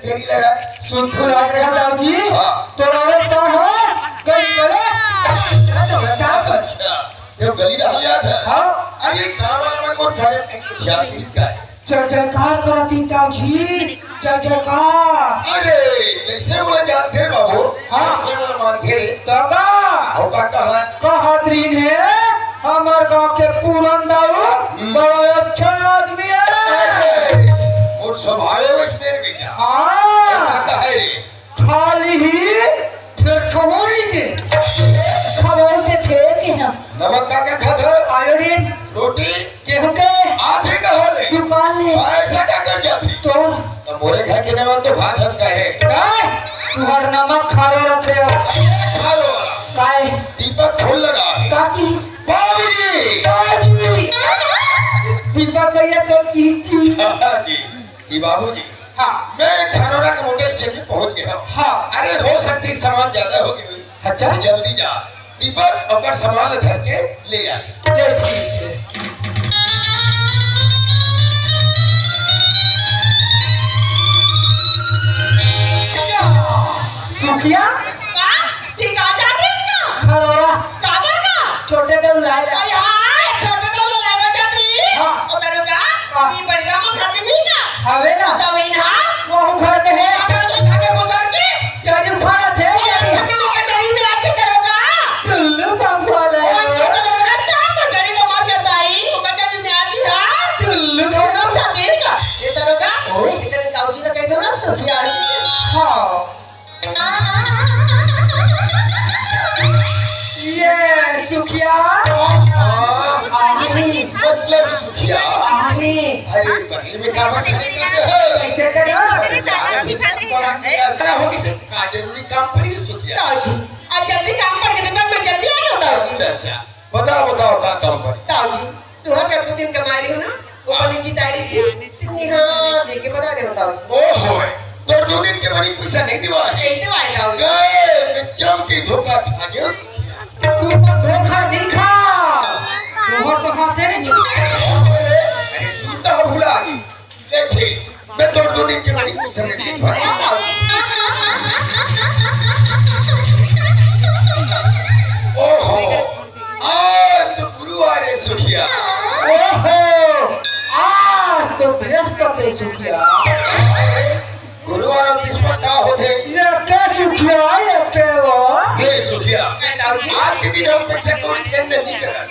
देरी लगा सुनथु लाग रहा दाऊजी हां तोरा रे कहो गली गले अच्छा ये गली डाल लिया था हां अरे गांव वाला में कौन घर में कुछ यार इसका है जय जयकार करती दाऊजी जय जयकार अरे कैसे बोला जानते रे बाबू हां कैसे बोला मानते रे तगा और का कहा कहतरीन है हमार गांव के पूरन दाऊ बड़ा अच्छा आदमी है और स्वभाव है वैसे रे बेटा हां का कहा रे खाली ही फिर खबर नहीं दे खबर दे फेंके हम नमक का खाता आयोडीन रोटी गेहूं के आधे का होले दुकान ले ऐसा क्या कर जाती तो मोरे घर के नमक तो खा खस का है तुहर नमक खारो रखे खा लो काय दीपक फूल लगा काकी बाबूजी काकी दीपक भैया तो कीची जी जी बाबूजी हाँ मैं धानोरा के मोटर स्टेशन पहुंच गया हाँ अरे हो सकती सामान ज्यादा हो गई अच्छा जल्दी जा दीपक अपना सामान धर के ले आ ले ठीक है सुखिया ठीक आ जाती है खरोरा काबर का छोटे के लाए ले यार छोटे तो लेवा जाती हाँ। और तेरे का ये बड़ी का मन घर में नहीं का हवे ना तो वही ना वो घर में है अगर मैं घर में गुजर के चारू खाना थे अकेले के तेरी में अच्छे करोगा टुल्लू पंपा ले और तो तेरा स्टाफ पर गरी तो मर जाता है वो बकरी में आती है टुल्लू लोग साथी का ये तेरे का तेरे ताऊजी ने कह दो ना तो क्या हाँ ये सुखिया मतलब सुखिया अरे कहीं में काम खड़े करते हो कैसे करो होगी से का जरूरी काम पड़ी सुखिया ताऊजी आज जल्दी काम पड़ के मैं जल्दी आ जाऊं ताऊजी अच्छा अच्छा बताओ बताओ का काम पड़ी ताऊजी तू हर का 2 दिन कमा रही हो ना वो बनी जी तारी सी तिन्नी हां लेके बना रहे हो ताऊजी ओहो तो 2 दिन के बड़ी पैसा नहीं दिवा है यही तो आए ताऊजी मैं चमकी धोखा खा गया तू धोखा नहीं खा तू तो हाथे नहीं अरे सुनता हो भूला गई ले ठीक मैं तो 2 दिन के बड़ी पैसा नहीं दूंगा ओहो आज तो गुरुवार है सुखिया ओहो आज तो बृहस्पति सुखिया गुरुवार और बृहस्पति का होते ये क्या सुखिया ये क्या वो ये सुखिया ताऊजी आज के दिन हम पैसा कौड़ी के अंदर नहीं करा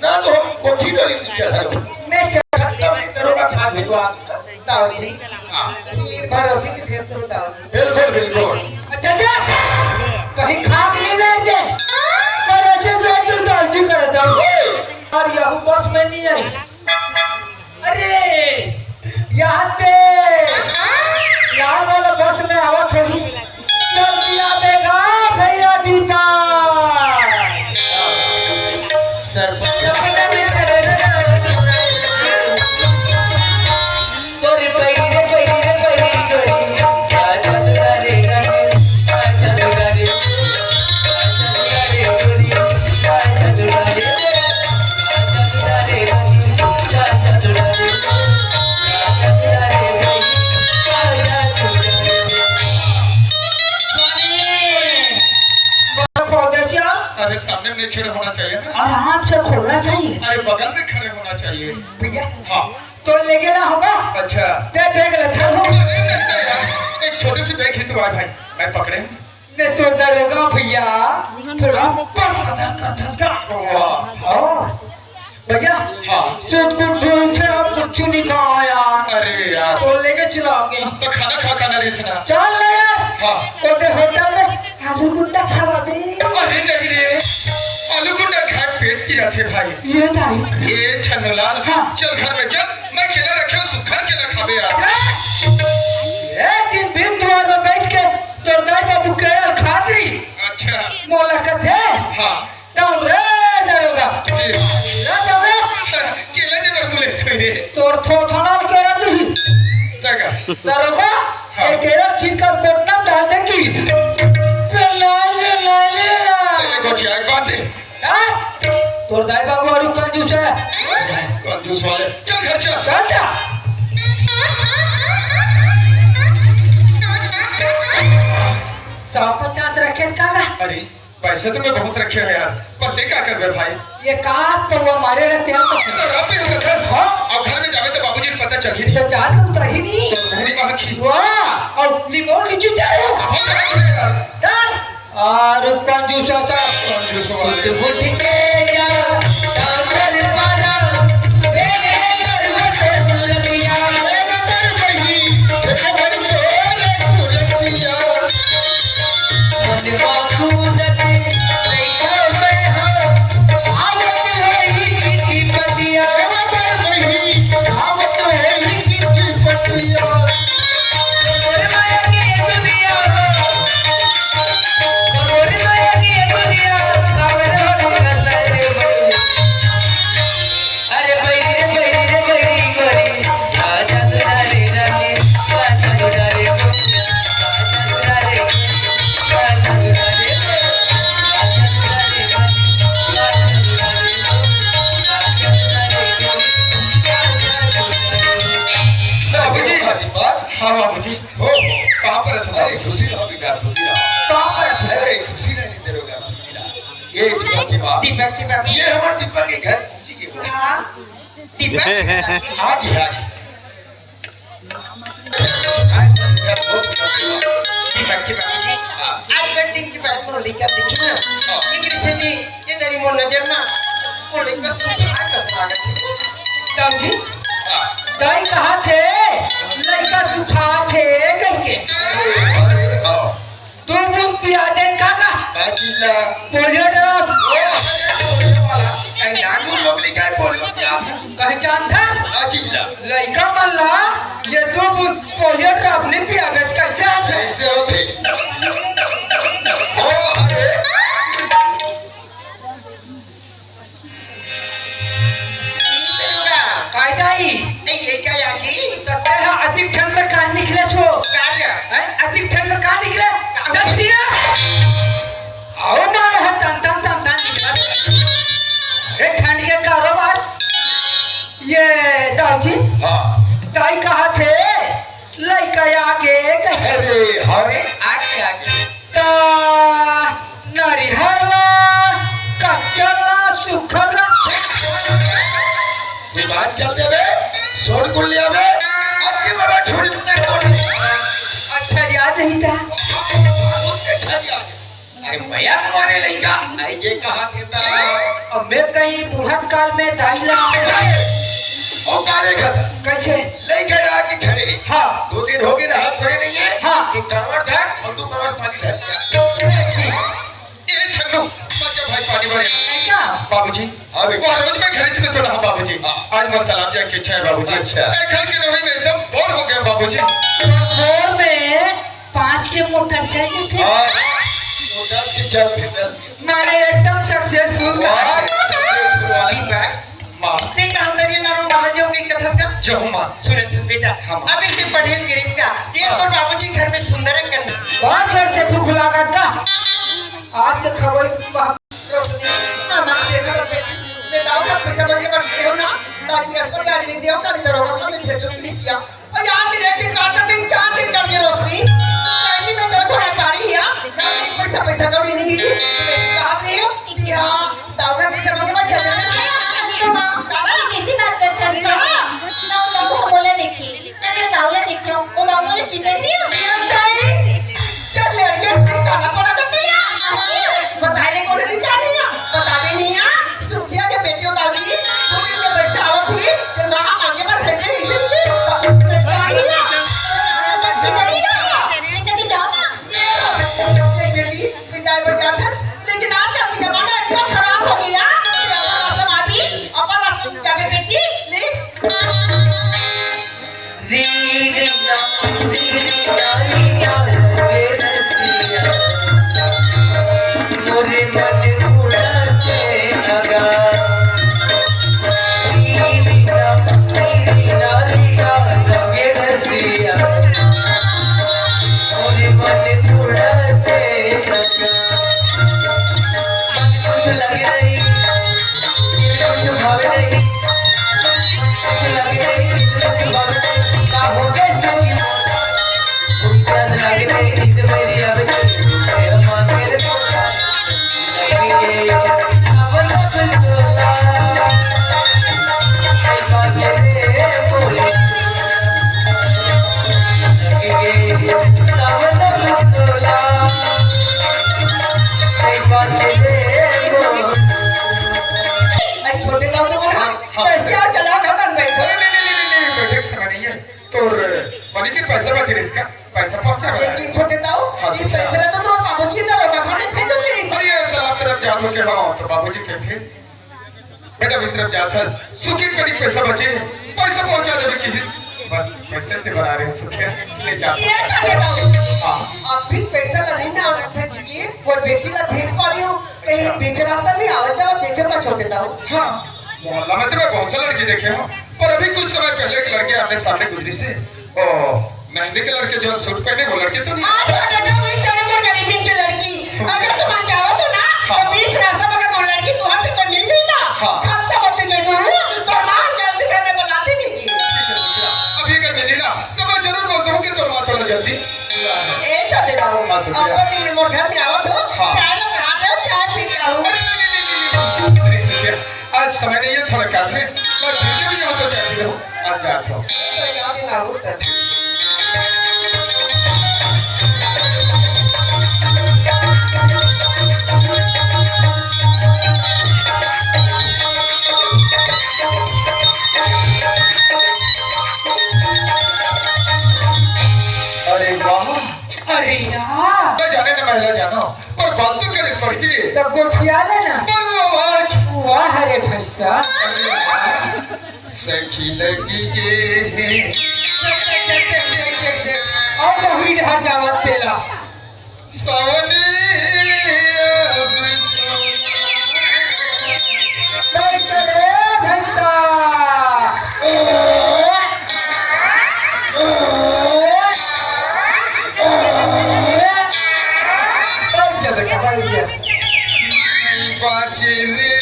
ना तो हम कोठी डोली में चढ़ा मैं खत्म नहीं दरोगा खा भिजवा दूंगा ताऊजी खीर भरोसे की भेज दो ताऊजी बिल्कुल बिल्कुल अच्छा जा कहीं खाक नहीं बैठ दे पर ऐसे बैठ तू दालची करता हूँ और यह बस में नहीं आई अरे यहाँ पे यहाँ वाला बस में हवा थोड़ी जल्दी आवेगा भैया दीदा अरे सामने में खड़े होना चाहिए ना आराम से खोलना चाहिए अरे बगल में खड़े होना चाहिए भैया हाँ तो ले गेला होगा अच्छा दे बैग लेता हूँ एक छोटी सी बैग ही तो भाई मैं पकड़े मैं तो डरेगा भैया थोड़ा पर कदर कर धसका हाँ भैया हाँ सुध कुछ अब कुछ नहीं खाया यार अरे यार तो लेके चलाओगे तो खाना खा खाना नहीं सुना चल ले यार हाँ ओटे होटल में आलू गुंडा खावा दे अरे नहीं रे आलू गुंडा खाए पेट की रखे भाई ये नहीं ये छन्नूलाल हाँ। चल घर में चल मैं केला रखे हूँ सुखर केला खावे यार एक दिन बिन द्वार में बैठ के तो दाई बाबू केला खाती अच्छा मोला कथे हाँ तो रे जाओगा केला दे बोले सोरे तोर थोथनाल के रही तगा दरोगा एक केरा छिलका पोटना डाल देंगी तेरे को चाय बात है तोर दाई बाबू और कंजूस है कंजूस वाले चल घर चल चल जा 150 रखे कागा अरे पैसे तो मैं बहुत रखे हैं यार, पर ते क्या कर भाई? ये कहा तो वो मारे रहते हैं तो तो होगा था। हाँ। अब घर में जावे तो बाबूजी को पता चल ही नहीं। तो जाके उतर ही नहीं तो मेरी माँ की वाह और लिमोन लीची जा रहे और कंजूस सा सुत बुठ के जा डांगर वाला मेरे घर में से सुलगिया मन बाकूद के लइका में हो आवत है ही की पतिया आवत है ही की पतिया और माया की दुनिया और माया की दुनिया कावर हो गई अरे बैरी रे बैरी गोरी आजा दुलारे रानी आजा दुलारे हाँ बाबूजी हो कहाँ पर है? अरे खुशी रहो बेटा, खुशी रहो। कहाँ पर है? अरे खुशी रहने दे रोगा खुशी रहो। ये दीपक की बात। दीपक ये हमारे दीपक के घर खुशी की बात। हाँ दीपक आगे आगे। दीपक की बाबूजी आज वेडिंग की बात बोली क्या देखी ना ये किसी भी ये तेरी मोर नजर ना बोले का सुभाग का स्वागत है दाऊजी दाई कहा थे लड़का सुखा थे करके दो बुक पिया दे काका काचिला पोलियो ड्रॉप नागू लोग लिखा है पोलियो याद है पहचान था काचिला लड़का मल्ला ये दो बुक पोलियो ड्रॉप नहीं पिया दे कैसे आते कैसे होते ओ अरे कायदाई नहीं लेके आया की तत्ते है अधिक ठंड में कहाँ निकले सो कार्य हैं अधिक ठंड में कहाँ निकले चल दिया आओ ना रहा तन निकला अरे ठंड के कारोबार ये दाऊजी हाँ ताई कहा थे लड़का आगे कहे अरे हरे आगे आगे का नरिहला कच्चला सुखला ये बात चल देवे सोड को ले आवे आगे बाबा छोड़ी मुन्ने कोड अच्छा याद नहीं था अरे भैया तुम्हारे लड़का आइए कहाँ थे ता अब मैं कहीं बुढ़त काल में दाइला और का देखा था कैसे लेके आके खड़े हाँ 2 दिन हो गए ना हाथ धरे नहीं है हाँ। कि कांवर धर और 2 कांवर पानी धर ये छन्नू बच्चा भाई पानी भरे क्या बाबूजी हाँ बेटा रोज मैं घर में तो रहा बाबूजी आज मर तालाब जाके इच्छा है बाबूजी अच्छा घर के नवई में एकदम बोर हो गया बाबूजी बोर में 5 के मोटरसाइकिल थे मोटर के चलते मारे एकदम सक्सेसफुल दीपक मां ते काम करिए ना बाहर जाओगे कथा का जो मां सुने बेटा अब इसे पढ़ेल गिरीश का ये और बाबूजी घर में सुंदर करना बहुत देर से भूख लगा था आज तो खबर रोशनी मामा देखो तो बेटी मैं दाऊ का पैसा मांगे पर खड़े हो ना ताकि घर पर गाड़ी नहीं दिया काली दरोगा का नहीं भेजो प्लीज किया और याद नहीं रहती काटा दिन 4 दिन कर दिया रोशनी गाड़ी में जो थोड़ा गाड़ी है पैसा गाड़ी नहीं है कहा नहीं हो कि हां दाऊ का पैसा मांगे पर चले तो माँ ये कैसी बात करता है दाऊ दाऊ को बोले देखी मैं दाऊले देखियो वो दाऊले चिकन नहीं हो चल ले ये काला पड़ा तो नहीं बताइए कौन नहीं जानी है बता भी नहीं है सुखिया के बेटियों दादी 2 दिन के पैसे आवत थी फिर मां मांगे पर भेजे इसलिए की जानी है तो चिकन नहीं ना नहीं तो भी जाओ ना ये बेटी विजय पर जाता लेकिन आजकल का जमाना एकदम खराब हो गया अपन रास्ते जाके बेटी ले पैसा बचे इसका पैसा पहुंचा लेकिन छोटे ताऊ इस पैसे तो तो बाबूजी दरोगा खाने भेजोगे रे अरे साला तरफ जाओ के हाँ तो बाबूजी के थे बेटा भी तरफ जाता सुखी कड़ी पैसा बचे पैसा पहुंचा देवे किसी बस पैसे से बना रहे हैं सुखिया ले जा ये छोटे ताऊ हाँ अब भी पैसा लगी ना थे कि वो बेटी का भेज पा रही हूँ कहीं बीच रास्ता नहीं आवा जावा देखे ना छोटे ताऊ हाँ मोहल्ला में तो मैं बहुत सा लड़की देखे हूँ पर अभी कुछ समय पहले एक लड़की आपने सामने गुजरी से ओ मेहंदी के लड़के जो सूट पहने वो लड़के तो नहीं आज छोटे ताऊ इस चले पर गरीबी की लड़की अगर तुम चाहो तो ना तो बीच रास्ता पर वो लड़की तो हमसे कोई मिल जाए ना हाँ। हम सब अपने में दूर तो मां जल्दी घर में बुलाती दीजिए अभी अगर मिली ना तो मैं जरूर बोलता हूँ कि तुम आ थोड़ा जल्दी ए छोटे ताऊ हाँ, शुक्रिया। अपन ये मोर घर में आवत हो हाँ। चाय बना दो चाय पी के आओ नहीं सुखिया आज समय नहीं है थोड़ा काम है मैं फिर के भी यहाँ तो चाहती हूँ आज जाता हूँ तो याद ना होता अरे वाह अरे यार मैं जाने ना महिला जानो पर बात तो करे पड़ती तो गोठिया लेना पर वो आवाज वाह रे भैंसा अरे वाह, सखी लगी ये और वही ढा जावत तेला सावने बैठ रे भैंसा बैठ जा बेटा बैठ जा बाजे रे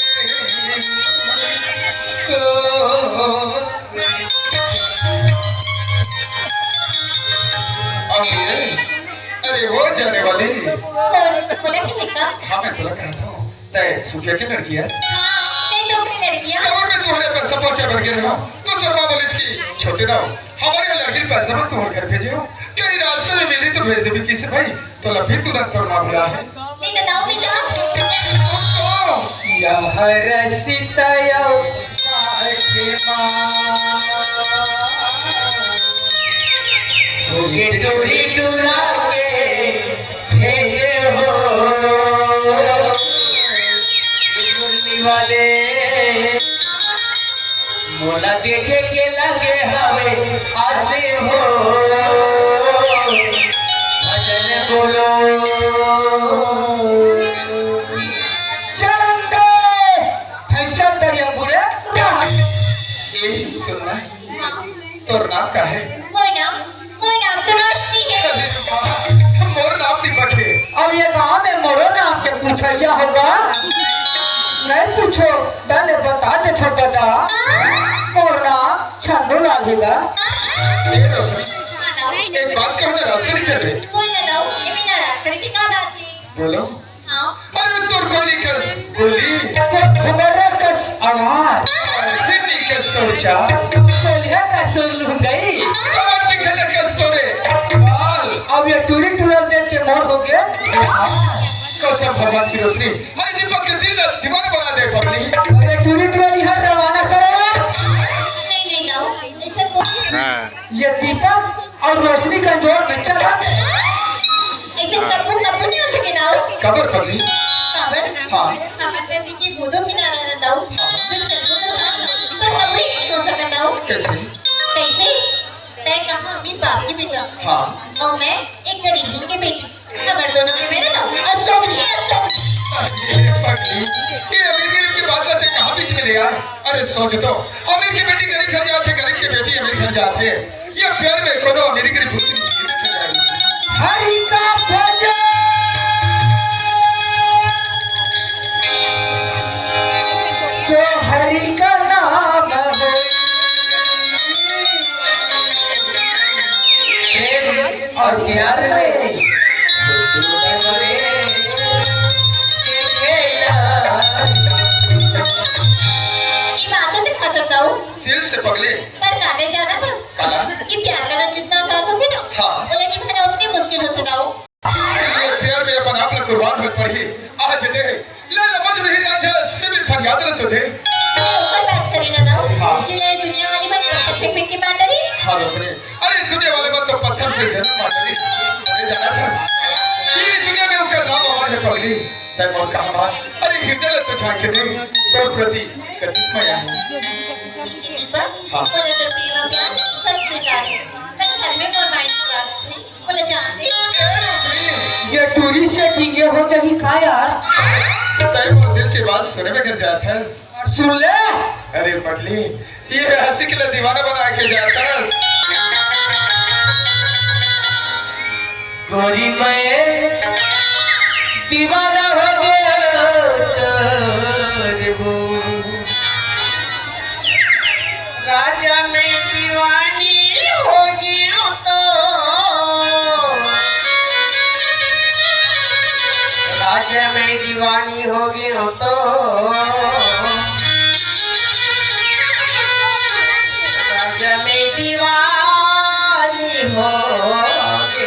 अरे वो जाने वाली बोला कि निका हाँ मैं बोला कहता हूँ तय सुखिया की लड़की है हाँ कई डोकरी लड़कियां खबर में तुम्हारे पैसा पहुंचा भर गए हो तो दरबार बोले इसकी छोटे रहो हमारे यहाँ लड़की पैसा में तुम्हारे घर भेजे हो कहीं रास्ते में मिली तो भेज देवी किसी भाई तो लफी तुरंत तो ना बुला है ले दाऊ में जा यह रसितयो होगे टूरी टूरा के भेजे हो मुरली वाले मोला देखे के लगे हवे आसे हो भजन बोलो चलंदे फैसा दरिया बुरे यही सुनना तो नाम का है मोर नाम तो रोशनी है मोर नाम दीपक है अब ये गांव में मोरो नाम के पूछैया होगा नहीं पूछो पहले बता दे तो बता मोर नाम छन्नू लाल हैगा ये रोशनी एक बात कहना रास्ते नहीं कर रहे बोल ले दाऊ ये बिना रास्ते की का बात है बोलो हाँ अरे तो कोई कस बोली तो खबर कस आवाज दिल्ली कस तो चा बोलिए कसूर लुक गई अब टिकट कस तो रे बाल अब ये टूरी टूरल देख के मोर हो गया कसम भगवान की रोशनी हमारे दीपक के दिल दीवाना बना दे पगली अरे टूरी टूरल यहाँ रवाना करो नहीं दाऊ ऐसे बोल ये दीपक और रोशनी का जोड़ में चला ऐसे कबू नहीं हो सके दाऊ खबर पगली काबर हाँ हमारे नदी के गोदों किनारा रह दाऊ जो चलो का साथ पर कबू नहीं हो सका दाऊ कैसे कैसे तय कहा अमीर बाप की बेटा हाँ और मैं एक गरीब की बेटी खबर दोनों के मेरे दाऊ असोब नहीं असोब ये पगली ये अमीर गरीब की बात आते कहाँ बीच में ले यार अरे सोच तो अमीर की बेटी गरीब घर जाते गरीब की बेटी अमीर घर जाते ये प्यार में कोनो अमीर गरीब भूख नहीं हरि का भजन जो हरि का नाम हो प्रेम और प्यार में ये बात तो खाता दाऊ दिल से पगले पर कादे जाना था काला ये प्यार करना जितना आसान होगी ना हाँ। बोले कि मैंने उतनी मुश्किल होते दाऊ ये प्यार में अपन आप लोग कुर्बान हो पड़ी आज दे ले समझ नहीं राजा सिविल फरियाद न तो दे मैं ऊपर बात करी ना दाऊ हाँ। जिले दुनिया वाली बात पत्थर से फेंक के मार डरी हाँ दोस्तरे अरे दुनिया वाले मत तो पत्थर उसे जन्म माधुरी मैंने जाना था कि दुनिया में उसका नाम आवाज है पगली तय और कहा बात अरे हृदय तो झांके दे तोर प्रति कतिक माया है बोले तो प्रेम प्यार सब स्वीकार है पर घर में फरमाइश पूरा नहीं बोले जानते ये टूरिस्ट से झींगे हो जही खा यार तय वो दिल की बात सुने में गिर जाता है और सुन ले अरे पगली ये हंसी के लिए दीवाना बना के जाता है गोरी मैं दीवाना हो गया राजा में दीवानी होगी तो राजा में दीवानी होगी तो राजा में दीवानी होगी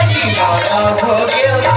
दीवाना हो गया